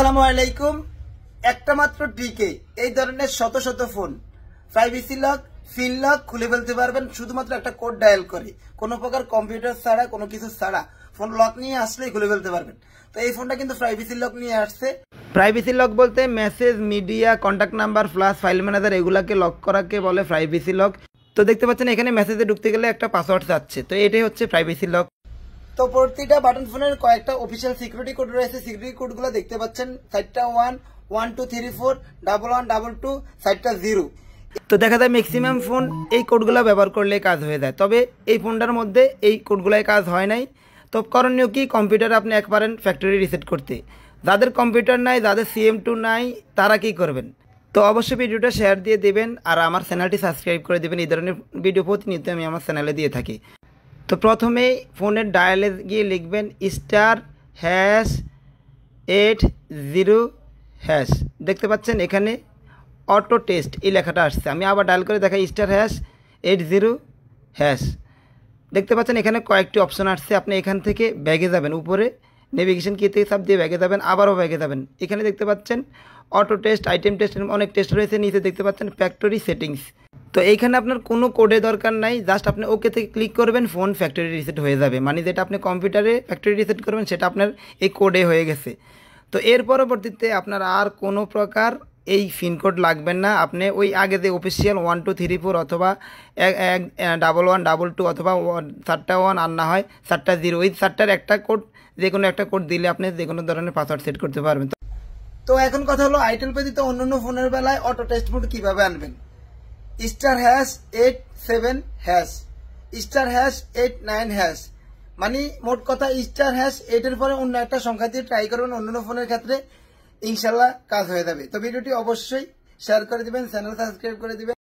আসসালামু আলাইকুম। একটা মাত্র ট্রিকে এই ধরনের শত শত phone privacy lock, file lock খুলে ফেলতে পারবেন শুধুমাত্র একটা কোড ডায়াল করে। কোনো প্রকার কম্পিউটার ছাড়া, কোনো কিছু ছাড়া ফোন লক নিয়ে আসলেই খুলে ফেলতে পারবেন। তো এই ফোনটা কিন্তু প্রাইভেসি লক নিয়ে আসছে। প্রাইভেসি লক বলতে message, media, contact number, flash, file manager এগুলাকে লক করাকে বলে প্রাইভেসি লক। তো দেখতে পাচ্ছেন এখানে মেসেজে ঢুকতে গেলে একটা পাসওয়ার্ড চাচ্ছে, তো এটাই হচ্ছে প্রাইভেসি লক। তো প্রতিটা বাটন ফোনের কয়েকটা অফিসিয়াল সিকিউরিটি কোড রয়েছে। সিকিউরিটি কোডগুলো দেখতে পাচ্ছেন, সাইডটা 1 1 2 3 4 1 1 2 2, সাইডটা 0। তো দেখা যায় ম্যাক্সিমাম ফোন এই কোডগুলো ব্যবহার করলে কাজ হয়ে যায়, তবে এই ফোনটার মধ্যে এই কোডগুলাই কাজ হয় নাই। তো করণীয় কি, কম্পিউটার আপনি এক পারেন ফ্যাক্টরি রিসেট করতে। যাদের কম্পিউটার নাই, যাদের CM2 নাই, তারা কি করবেন? তো অবশ্যই ভিডিওটা শেয়ার দিয়ে দেবেন আর আমার চ্যানেলটি সাবস্ক্রাইব করে দেবেন। এই ধরনের ভিডিও প্রতিনিয়ত আমি আমার চ্যানেলে দিয়ে থাকি। তো প্রথমেই ফোনের ডায়ালে গিয়ে লিখবেন *#80#। দেখতে পাচ্ছেন এখানে অটো টেস্ট এই লেখাটা আসছে। আমি আবার ডায়াল করে দেখাই *#80#। দেখতে পাচ্ছেন এখানে কয়েকটি অপশন আসছে। আপনি এখান থেকে ব্যাগে যাবেন, উপরে নেভিগেশন কি থেকে চাপ দিয়ে ব্যাগে যাবেন, আবারও ব্যাগে যাবেন। এখানে দেখতে পাচ্ছেন অটো টেস্ট, আইটেম টেস্ট, অনেক টেস্ট রয়েছে। নিচে দেখতে পাচ্ছেন ফ্যাক্টরি সেটিংস। তো এইখানে আপনার কোনো কোডে দরকার নাই, জাস্ট আপনি ওকে থেকে ক্লিক করবেন, ফোন ফ্যাক্টরি রিসেট হয়ে যাবে। মানে যেটা আপনি কম্পিউটারে ফ্যাক্টরি রিসেট করবেন সেটা আপনার এই কোডে হয়ে গেছে। তো এর পরবর্তীতে আপনার আর কোনো প্রকার এই পিনকোড লাগবেন না। আপনি ওই আগে যে অফিসিয়াল 1 2 3 4 অথবা 1 1 1 2 2 অথবা 4টা 1 আর না হয় 4টা 0, ওই 4টার একটা কোড, যে কোনো একটা কোড দিলে আপনি যে কোনো ধরনের পাসওয়ার্ড সেট করতে পারবেন। তো এখন কথা হলো, আইটেল ব্যতীত অন্যান্য ফোনের বেলায় অটো টেস্ট মোড কীভাবে আনবেন। *#87#, *#89#। মানে মোট কথা *#8 পরে অন্য একটা সংখ্যা দিয়ে ট্রাই করবেন অন্যান্য ফোনের ক্ষেত্রে, ইনশাল্লাহ কাজ হয়ে যাবে। তো ভিডিওটি অবশ্যই শেয়ার করে দিবেন, চ্যানেল সাবস্ক্রাইব করে দিবেন।